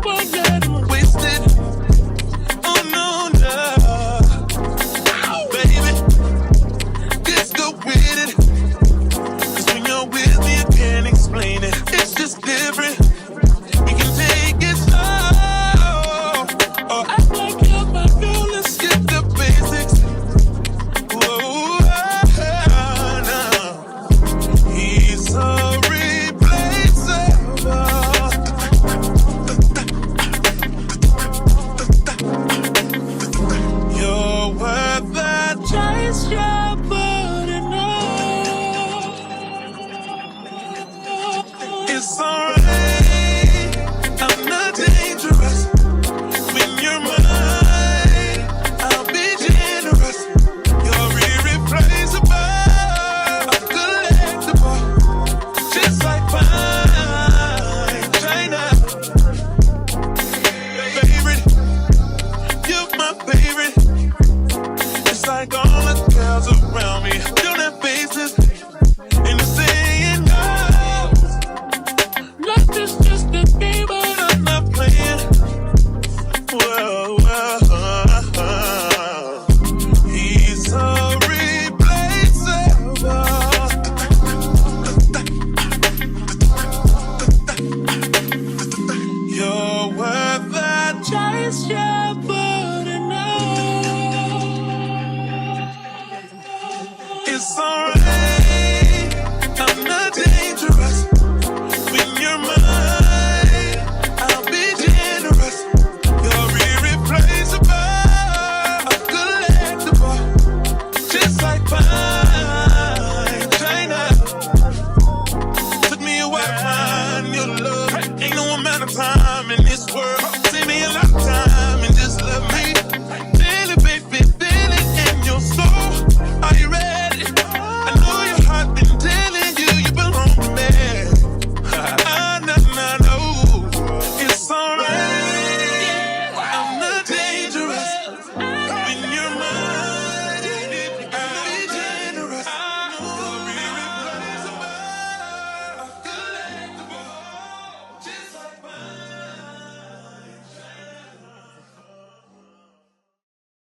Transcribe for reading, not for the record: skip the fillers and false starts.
won't let him waste it. Oh no, no, baby, just go with it. 'Cause when you're with me, I can't explain it. It's just different. We can take it slow. Oh, act like you're my girl. Let's get the basics. Whoa, no. He's so replaceable. You're worth that chase your body now. It's alright, I'm not dangerous. When you're mine, I'll be generous. You're irreplaceable, collectible, just like fine china. Favorite, you're my favorite. It's like all the girls around me don't have faces, and they're saying no. Life is just a game, but I'm not playing. Whoa, whoa, he's so replaceable. You're worth that chase, yeah.